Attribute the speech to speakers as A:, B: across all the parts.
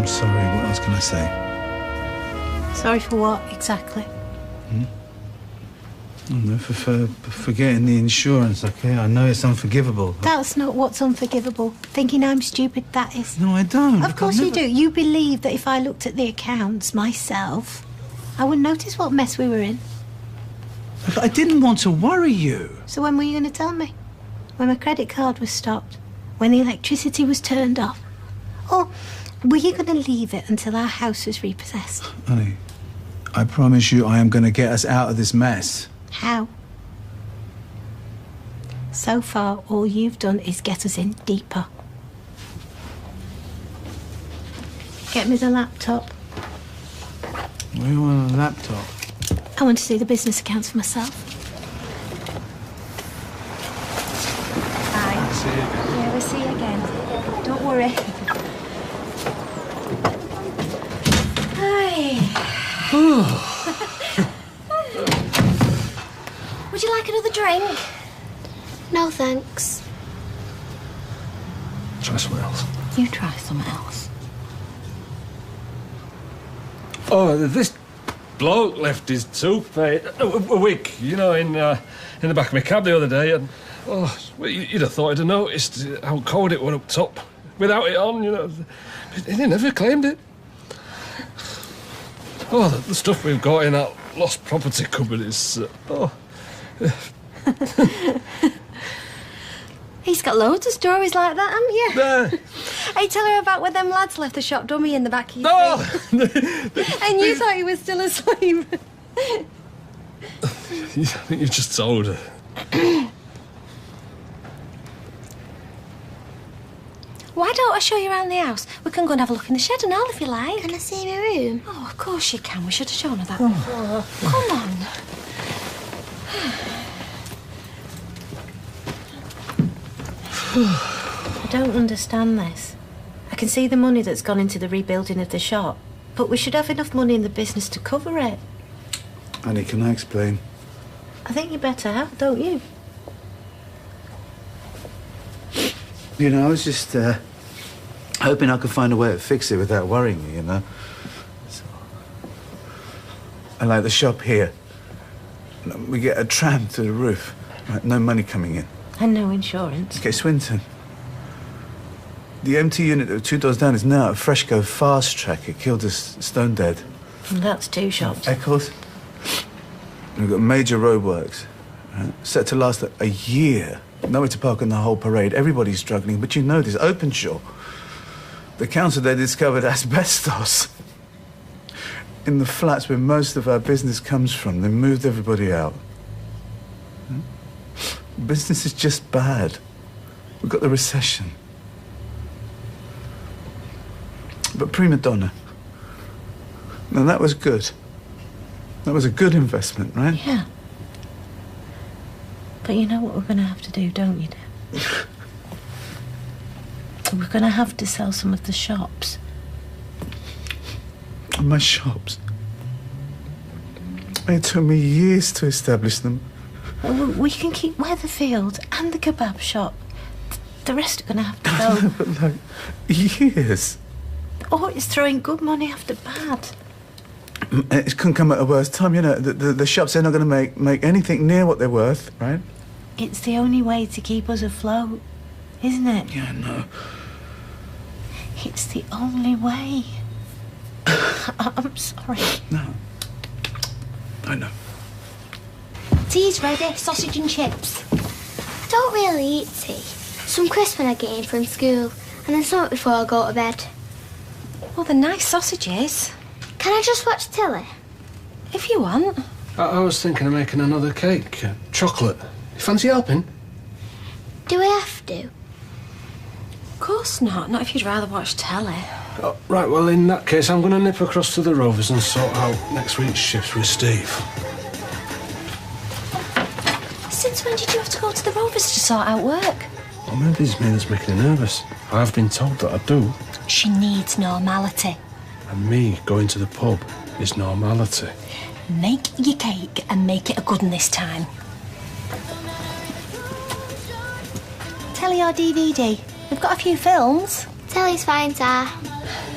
A: I'm sorry. What else can I say?
B: Sorry for what, exactly?
A: No, for forgetting the insurance, OK? I know it's unforgivable.
B: That's not what's unforgivable. Thinking I'm stupid, that is.
A: No, I don't.
B: Of course you do. You believe that if I looked at the accounts myself, I would notice what mess we were in.
A: Look, I didn't want to worry you.
B: So when were you going to tell me? When my credit card was stopped? When the electricity was turned off? Or were you going to leave it until our house was repossessed?
A: Honey, I promise you I am going to get us out of this mess.
B: How? So far, all you've done is get us in deeper. Get me the laptop.
A: What do you want on a laptop?
B: I want to see the business accounts for myself. Bye.
A: See you again.
B: Yeah, we'll see you again. Don't worry. Hi. Would you like another drink?
C: No, thanks.
D: Try something else.
B: You try something else.
D: Oh, this bloke left his toothpaste, a wig, you know, in the back of my cab the other day, and you'd have thought I'd have noticed how cold it was up top without it on, you know. He never claimed it. Oh, the stuff we've got in that lost property cupboard is
E: He's got loads of stories like that, haven't you? Hey, tell her about when them lads left the shop dummy in the back of your seat. And you thought he was still asleep.
D: I think you just told her.
E: Why don't I show you around the house? We can go and have a look in the shed and all if you like.
C: Can I see my room?
E: Oh, of course you can. We should have shown her that before. Come on.
B: I don't understand this. I can see the money that's gone into the rebuilding of the shop, but we should have enough money in the business to cover it.
A: Honey, can I explain?
B: I think you better have, don't you?
A: You know, I was just hoping I could find a way to fix it without worrying you, you know. So, and like the shop here, we get a tram to the roof, right? No money coming in.
B: And no insurance.
A: Okay, Swinton. The MT unit that was 2 doors down is now at Freshco Fast Track. It killed us stone dead.
B: That's 2 shops.
A: Eccles. We've got major roadworks. Right? Set to last a year. Nowhere to park on the whole parade. Everybody's struggling, but you know this. Openshaw. The council, they discovered asbestos in the flats where most of our business comes from. They moved everybody out. Business is just bad. We've got the recession. But Prima Donna. Now, that was good. That was a good investment, right?
B: Yeah. But you know what we're going to have to do, don't you, dear? We're going to have to sell some of the shops.
A: My shops. It took me years to establish them.
B: We can keep Weatherfield and the kebab shop. The rest are going to have to go.
A: No, but like, years.
B: Or it's throwing good money after bad.
A: It couldn't come at a worse time, you know. The shops, they're not going to make anything near what they're worth, right?
B: It's the only way to keep us afloat, isn't it?
A: Yeah, I know.
B: It's the only way. I'm sorry.
A: No. I know.
E: Tea's ready. Sausage and chips.
C: I don't really eat tea. Some crisps when I get in from school, and then some before I go to bed.
E: Well, they're nice sausages.
C: Can I just watch telly?
E: If you want.
D: I was thinking of making another cake. Chocolate. You fancy helping?
C: Do I have to?
E: Of course not. Not if you'd rather watch telly.
D: Oh, right, well, in that case, I'm going to nip across to the Rovers and sort out next week's shifts with Steve.
E: Since when did you have to go to the Rovers to sort out work?
D: Well, maybe it's me that's making her nervous. I have been told that I do.
E: She needs normality.
D: And me going to the pub is normality.
E: Make your cake and make it a good one this time. Telly or DVD? We've got a few films.
C: Telly's fine, Sir.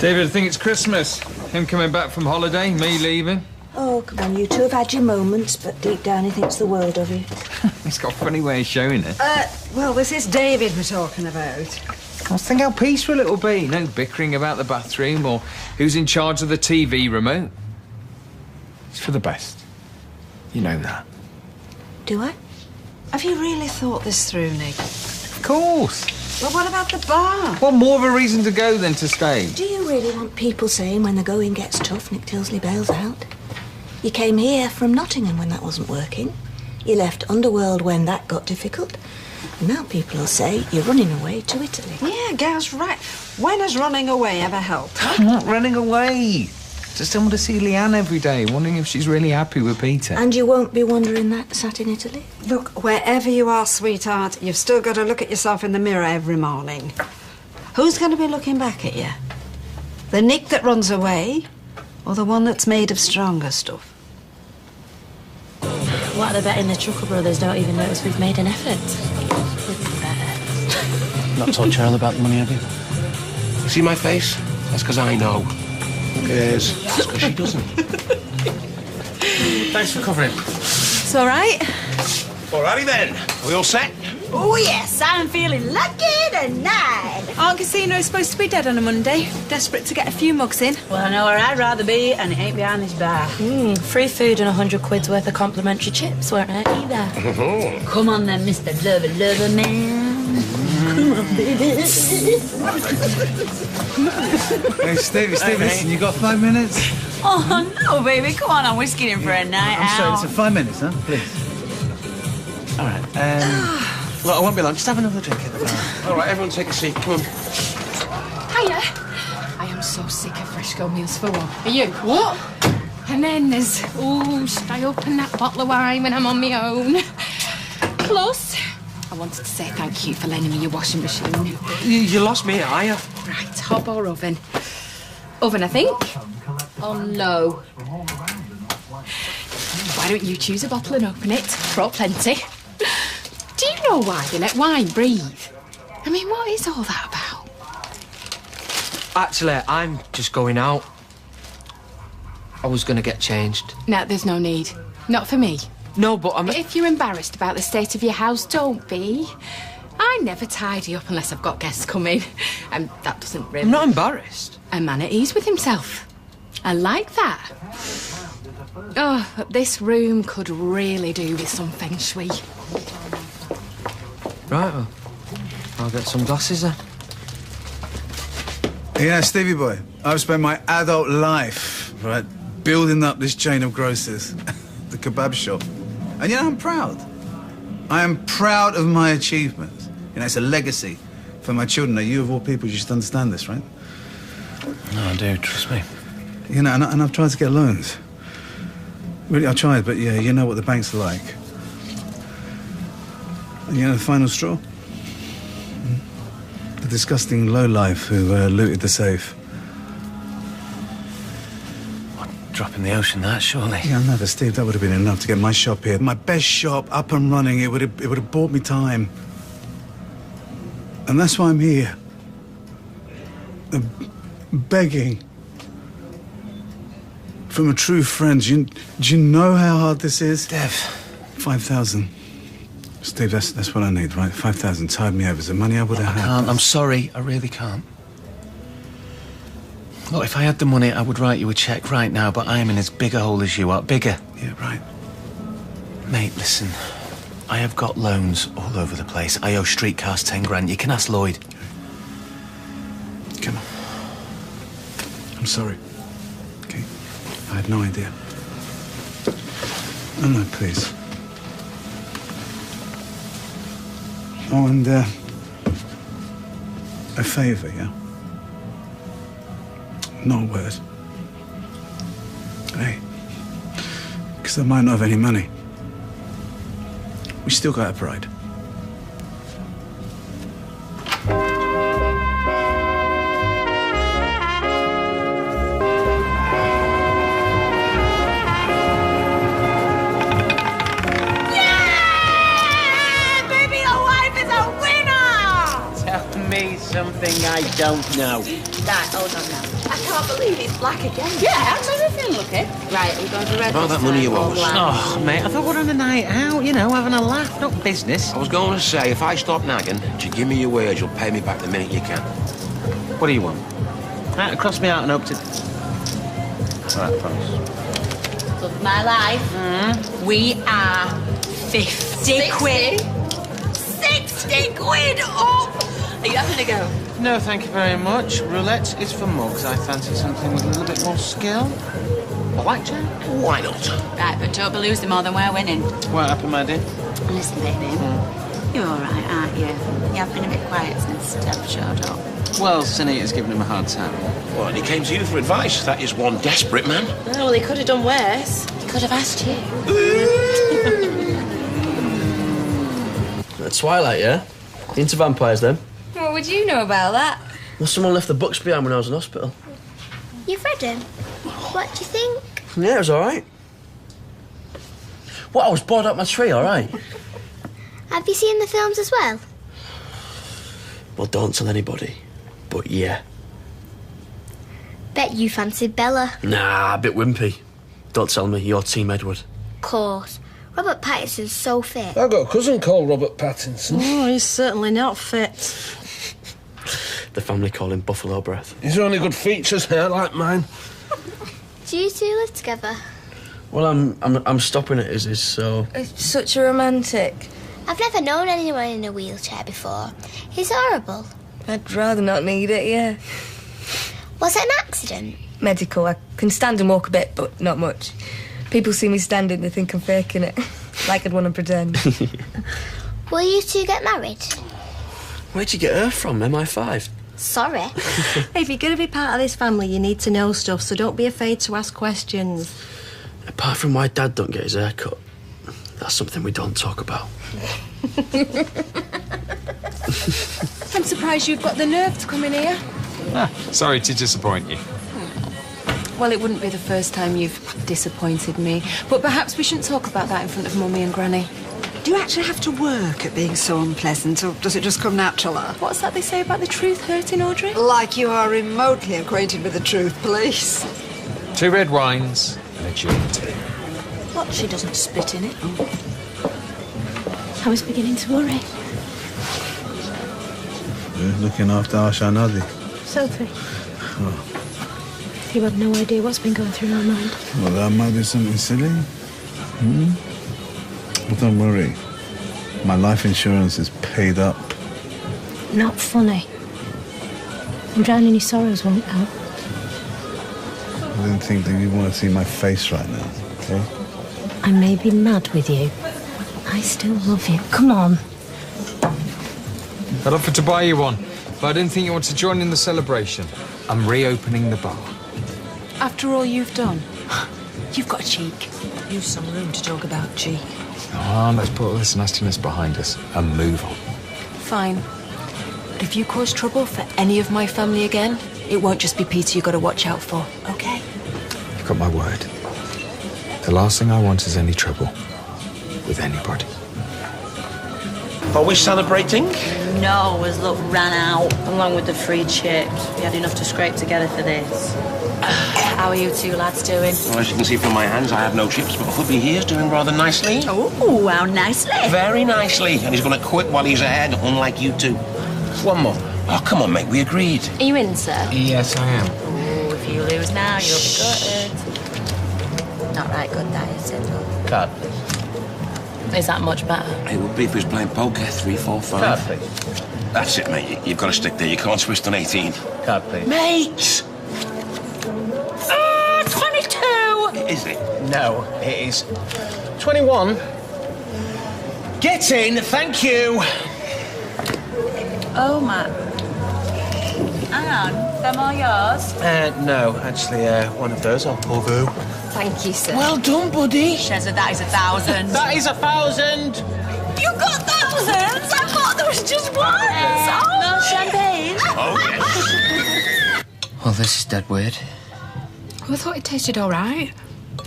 F: David, I think it's Christmas. Him coming back from holiday, me leaving.
G: Oh, come on, you two have had your moments, but deep down he thinks the world of you.
F: He's got a funny way of showing it.
H: Well, this is David we're talking about.
F: I think how peaceful it'll be. No bickering about the bathroom or who's in charge of the TV remote. It's for the best. You know that.
G: Do I?
H: Have you really thought this through, Nick?
F: Of course.
H: Well, what about the bar?
F: What more of a reason to go than to stay?
G: Do you really want people saying when the going gets tough, Nick Tilsley bails out? You came here from Nottingham when that wasn't working. You left Underworld when that got difficult. And now people will say you're running away to Italy.
H: Yeah, Gav's right. When has running away ever helped?
F: I'm not running away. Just don't want to see Leanne every day, wondering if she's really happy with Peter.
G: And you won't be wondering that sat in Italy?
H: Look, wherever you are, sweetheart, you've still got to look at yourself in the mirror every morning. Who's going to be looking back at you? The Nick that runs away, or the one that's made of stronger stuff?
I: What are they betting the Truckle brothers don't even notice we've made an effort? We'd be better.
J: Not told Cheryl about the money, have you? You see my face? That's because I know. Yes, that's because she doesn't. Thanks for covering.
I: It's all right.
J: Alrighty then. Are we all set?
I: Oh, yes, I'm feeling lucky tonight.
E: Our casino's supposed to be dead on a Monday. Desperate to get a few mugs in.
I: Well, I know where I'd rather be, and it ain't behind this bar. Free food and 100 quid's worth of complimentary chips weren't it either. Come on then, Mr. Lover Man. Come on, baby.
A: Hey, Stevie, listen, you got 5 minutes?
I: Oh, no, baby. Come on, I'm whisking in for a night
A: I'm sorry,
I: out.
A: it's 5 minutes, huh? Please.
J: All right. Look, I won't be long. Just have another drink at the bar. All right, everyone take a seat. Come on.
K: Hiya. I am so sick of Fresco meals for one. Are you? What? And then there's, should I open that bottle of wine when I'm on my own? Plus, I wanted to say thank you for lending me your washing machine.
J: You lost me at hire.
K: Right, hob or oven? Oven, I think. On low. Why don't you choose a bottle and open it? Brought plenty. Do you know why they let wine breathe? I mean, what is all that about?
J: Actually, I'm just going out. I was going to get changed.
K: No, there's no need. Not for me.
J: No, but I'm...
K: If you're embarrassed about the state of your house, don't be. I never tidy up unless I've got guests coming. And that doesn't really...
J: I'm not embarrassed.
K: A man at ease with himself. I like that. Oh, but this room could really do with some feng shui.
J: Right, well, I'll get some glasses then.
A: Yeah, Stevie boy, I've spent my adult life, right, building up this chain of grocers, the kebab shop. And, you know, I'm proud. I am proud of my achievements. You know, it's a legacy for my children. Now, you of all people, you should understand this, right?
J: No, I do, trust me.
A: You know, and I've tried to get loans. Really, I tried, but yeah, you know what the banks are like. And you know the final straw? The disgusting lowlife who looted the safe.
J: What, drop in the ocean, that, surely?
A: Yeah, no, but Steve, that would have been enough to get my shop here. My best shop up and running. It would have bought me time. And that's why I'm here. Begging. From a true friend. Do you know how hard this is?
J: Dev.
A: 5,000. Steve, that's what I need, right? 5,000 tied me over. It's the money I would have had.
J: I can't. I'm sorry. I really can't. Look, if I had the money, I would write you a cheque right now, but I am in as big a hole as you are. Bigger.
A: Yeah, right.
J: Mate, listen. I have got loans all over the place. I owe streetcars 10 grand. You can ask Lloyd.
A: Come on. I'm sorry. Okay? I had no idea. No, please. Oh, and, a favour, yeah? Not a word. Hey. Because I might not have any money. We still got a pride.
J: something I don't know.
I: Right, hold on now. I can't believe it's black again.
K: Yeah, how's everything looking?
I: Right, are we going for red?
L: About that money you owe us.
J: Oh, mate, I thought we were on a night out, you know, having a laugh, not business.
L: I was going to say, if I stop nagging, if you give me your wage, you'll pay me back the minute you can.
J: What do you want? Right, across me out and up to... Right, promise.
I: Love of my life. We are 50 quid. 60 quid up! Are you having a go?
J: No, thank you very much. Roulette is for mugs. I fancy something with a little bit more skill. Blackjack?
L: Why not?
I: Right, but don't be losing more than we're winning.
J: What happened, my dear?
I: Listen, baby. You're all right, aren't you? You have been a bit quiet since Deb showed up.
J: Well, Sinita's giving him a hard time.
L: Well, and he came to you for advice. That is one desperate man.
I: Oh, well, he could have done worse. He could have asked you.
M: Twilight, yeah? Into vampires, then?
E: What would you know about that?
M: Well, someone left the books behind when I was in hospital.
C: You've read them? What do you think?
M: Yeah, it was all right. What, I was bored up my tree, all right?
C: Have you seen the films as well?
M: Well, don't tell anybody. But yeah.
C: Bet you fancied Bella.
M: Nah, a bit wimpy. Don't tell me, you're Team Edward.
C: Of course. Robert Pattinson's so fit.
D: I've got a cousin called Robert Pattinson.
H: Oh, he's certainly not fit.
M: The family call him Buffalo Breath.
D: His only good features, hair like mine.
C: Do you two live together?
M: Well, I'm stopping at his, so...
E: It's such a romantic.
C: I've never known anyone in a wheelchair before. It's horrible.
E: I'd rather not need it, yeah.
C: Was it an accident?
E: Medical. I can stand and walk a bit, but not much. People see me standing, they think I'm faking it. Like I'd want to pretend.
C: Will you two get married?
M: Where'd you get her from, MI5?
C: Sorry.
N: If you're going to be part of this family, you need to know stuff, so don't be afraid to ask questions.
M: Apart from why Dad don't get his hair cut, that's something we don't talk about.
K: I'm surprised you've got the nerve to come in here.
F: Sorry to disappoint you.
K: Well, it wouldn't be the first time you've disappointed me. But perhaps we shouldn't talk about that in front of Mummy and Granny.
H: Do you actually have to work at being so unpleasant, or does it just come natural?
K: What's that they say about the truth hurting, Audrey?
H: Like you are remotely acquainted with the truth, police.
F: 2 red wines and a gin and tea.
G: What, she doesn't spit in it?
B: I was beginning to worry.
A: You're looking after Ashanadi.
B: Sophie. Oh. You have no idea what's been going through my mind.
A: Well, that might be something silly. But don't worry. My life insurance is paid up.
B: Not funny. And drowning your sorrows won't help.
A: I didn't think that you want to see my face right now, okay?
B: I may be mad with you. I still love you. Come on.
F: I'd offer to buy you one, but I didn't think you wanted to join in the celebration. I'm reopening the bar.
K: After all you've done, you've got cheek.
G: Use some room to talk about cheek.
F: Oh, let's put all this nastiness behind us and move on.
K: Fine. But if you cause trouble for any of my family again, it won't just be Peter you've got to watch out for, okay?
F: You've got my word. The last thing I want is any trouble with anybody.
L: Are we celebrating?
I: No, as luck ran out, along with the free chips. We had enough to scrape together for this. How are you two lads doing?
L: Well, as you can see from my hands, I have no chips, but hubby here's doing rather nicely.
I: Oh, how nicely.
L: Very nicely. And he's going to quit while he's ahead, unlike you two. One more. Oh, come on, mate, we agreed.
I: Are you in, sir?
F: Yes, I am.
I: Oh, if you lose now, you'll be gutted. Not right good, that is it, though.
J: Card, please.
K: Is that much better?
L: It would be if he was playing poker. 3, 4, 5.
J: Card, please.
L: That's it, mate. You've got to stick there. You can't twist on 18.
J: Card, please.
L: Mate!
I: 22!
L: Is it?
J: No, it is 21. Get in, thank you.
I: Oh, Matt. Hang on, them all yours?
J: No, actually, one of those I'll pour through.
K: Thank you, sir.
L: Well done, buddy.
I: Shezza, that is 1,000.
J: That is 1,000.
I: You got thousands? I thought there was just one. No champagne.
L: Oh, yes.
J: Well, this is dead weird.
K: I thought it tasted all right.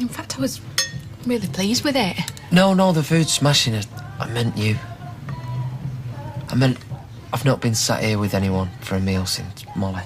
K: In fact, I was really pleased with it.
J: No, the food's smashing it. I meant you. I meant
F: I've not been sat here with anyone for a meal since Molly.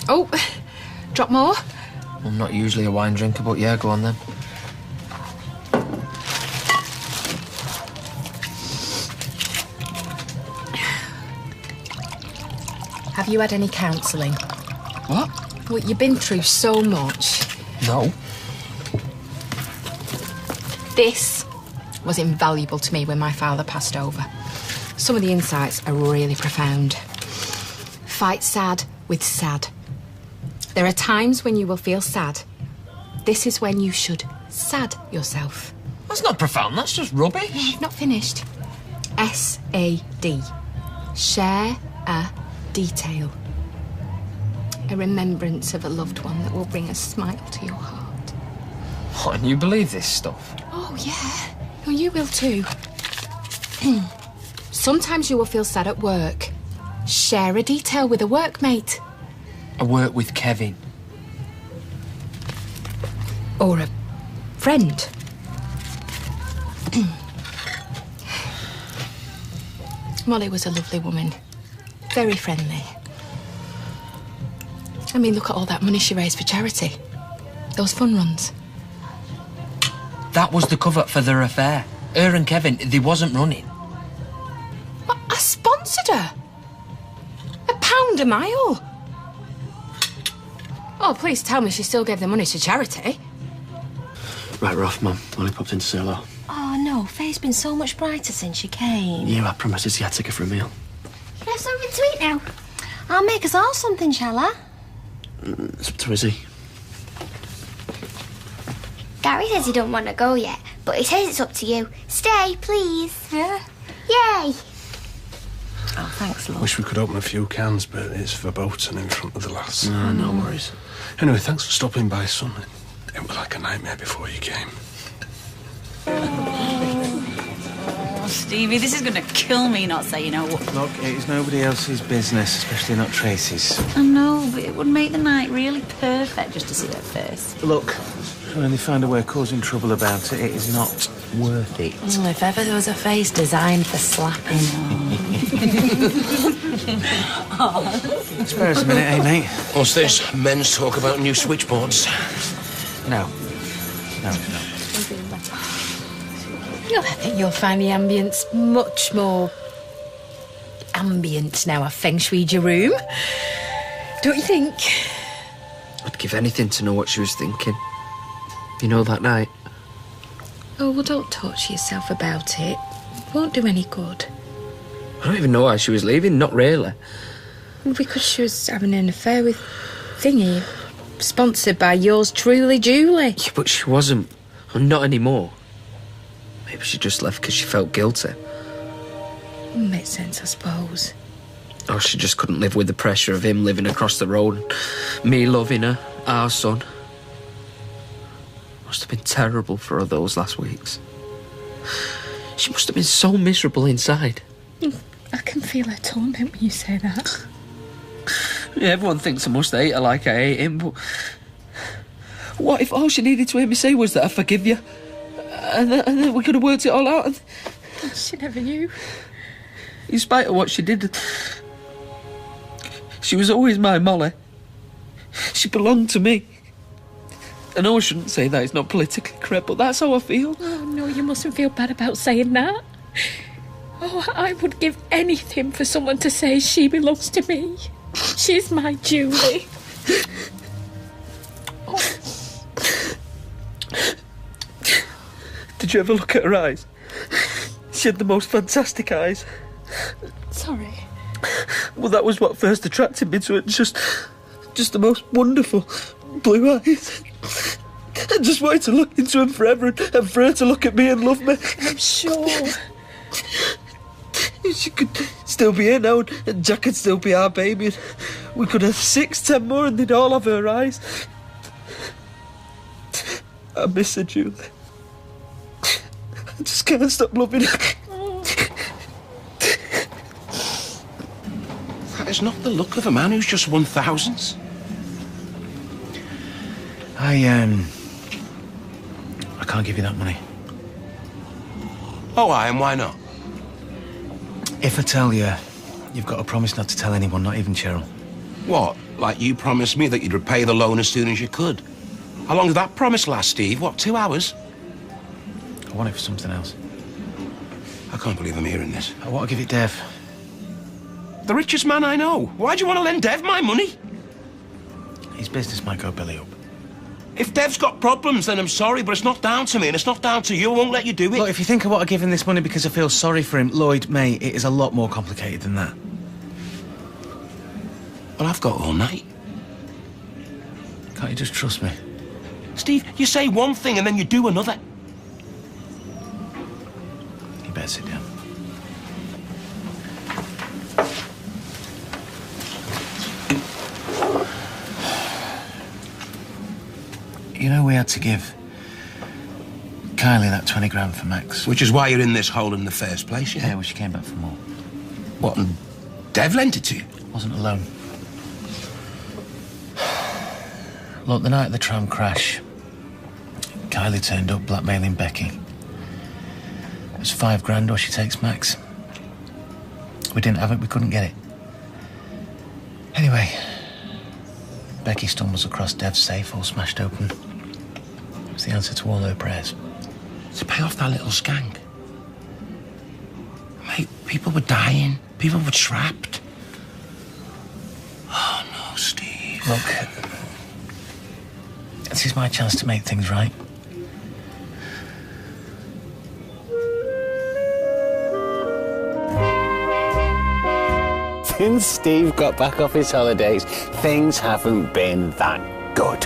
K: Oh, drop more?
F: I'm not usually a wine drinker, but yeah, go on then.
K: Have you had any counselling?
F: What?
K: Well, you've been through so much.
F: No.
K: This was invaluable to me when my father passed over. Some of the insights are really profound. Fight sad with sad. There are times when you will feel sad. This is when you should sad yourself.
F: That's not profound, that's just rubbish.
K: No, I've not finished. S-A-D. Share a detail. A remembrance of a loved one that will bring a smile to your heart.
F: What, and you believe this stuff?
K: Oh, yeah. Oh, you will too. Sometimes you will feel sad at work. Share a detail with a workmate.
F: I work with Kevin.
K: Or a friend. Molly was a lovely woman. Very friendly. I mean, look at all that money she raised for charity. Those fun runs.
F: That was the cover for their affair. Her and Kevin, they wasn't running.
K: But I sponsored her. £1 a mile. Oh, please tell me she still gave the money to charity.
M: Right, we're off, Mum. Molly popped in to say hello.
N: Oh, no. Faye's been so much brighter since you came.
M: Yeah, I promised her to get take her for a meal.
C: Can I have something to eat now?
N: I'll make us all something, shall I?
M: It's up to Izzy.
C: Gary says he don't want to go yet, but he says it's up to you. Stay, please.
K: Yeah.
C: Yay!
N: Oh, thanks, love.
D: Wish we could open a few cans, but it's verboten in front of the lass.
M: No worries.
D: Anyway, thanks for stopping by, son. It was like a nightmare before you came.
I: Oh, Stevie, this is going to kill me not saying no.
J: Look, it's nobody else's business, especially not Tracy's.
I: I know, but it would make the night really perfect just to see her face.
J: Look, when they find a way of causing trouble about it, it is not worth it.
I: Oh, if ever there was a face designed for slapping.
J: Spare us a minute, eh, mate?
L: What's this? Men's talk about new switchboards?
J: No.
K: I think you'll find the ambience much more ambient now I've feng shui'd your room. Don't you think?
F: I'd give anything to know what she was thinking. You know, that night.
K: Oh, well, don't torture yourself about it. Won't do any good.
F: I don't even know why she was leaving, not really.
K: Because she was having an affair with Thingy, sponsored by yours truly, Julie.
F: Yeah, but she wasn't. Not anymore. Maybe she just left because she felt guilty.
K: Makes sense, I suppose.
F: Or she just couldn't live with the pressure of him living across the road, me loving her, our son. Must have been terrible for her those last weeks. She must have been so miserable inside.
K: I can feel her torment when you say that.
F: Yeah, everyone thinks I must hate her like I hate him, but... What if all she needed to hear me say was that I forgive you? And then we could have worked it all out. And...
K: She never knew.
F: In spite of what she did, she was always my Molly. She belonged to me. I know I shouldn't say that, it's not politically correct, but that's how I feel.
K: Oh, no, you mustn't feel bad about saying that. Oh, I would give anything for someone to say she belongs to me. She's my Julie.
F: Did you ever look at her eyes? She had the most fantastic eyes.
K: Sorry.
F: Well, that was what first attracted me to it. Just the most wonderful blue eyes. I just wanted to look into them forever and for her to look at me and love me.
K: I'm sure.
F: She could still be here now and Jack could still be our baby. And we could have 6, 10 more and they'd all have her eyes. I miss her, Julie. I just can't stop loving her.
L: That is not the look of a man who's just won thousands.
J: I can't give you that money.
L: Oh, and why not?
J: If I tell you, you've got to promise not to tell anyone, not even Cheryl.
L: What? Like you promised me that you'd repay the loan as soon as you could? How long did that promise last, Steve? What, 2 hours?
J: I want it for something else.
L: I can't believe I'm hearing this.
J: I want to give it Dev.
L: The richest man I know. Why do you want to lend Dev my money?
J: His business might go belly up.
L: If Dev's got problems, then I'm sorry, but it's not down to me and it's not down to you. I won't let you do it.
J: Look, if you think I want to give him this money because I feel sorry for him, Lloyd, mate, it is a lot more complicated than that.
L: Well, I've got all night.
J: Can't you just trust me?
L: Steve, you say one thing and then you do another.
J: You better sit down. You know we had to give Kylie that 20 grand for Max.
L: Which is why you're in this hole in the first place, yeah?
J: Yeah, well, she came back for more.
L: What, and Dev lent it to you?
J: Wasn't alone. Look, the night of the tram crash, Kylie turned up blackmailing Becky. It was 5 grand or she takes Max. We didn't have it, we couldn't get it. Anyway, Becky stumbles across Dev's safe, all smashed open. It's the answer to all her prayers.
L: To pay off that little skank. Mate, people were dying. People were trapped. Oh, no, Steve.
J: Look, this is my chance to make things right.
O: Since Steve got back off his holidays, things haven't been that good.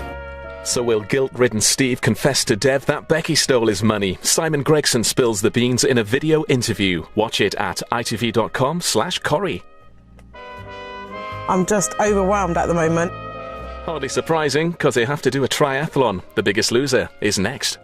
P: So will guilt-ridden Steve confess to Dev that Becky stole his money? Simon Gregson spills the beans in a video interview. Watch it at itv.com/Corrie.
Q: I'm just overwhelmed at the moment.
P: Hardly surprising, because they have to do a triathlon. The Biggest Loser is next.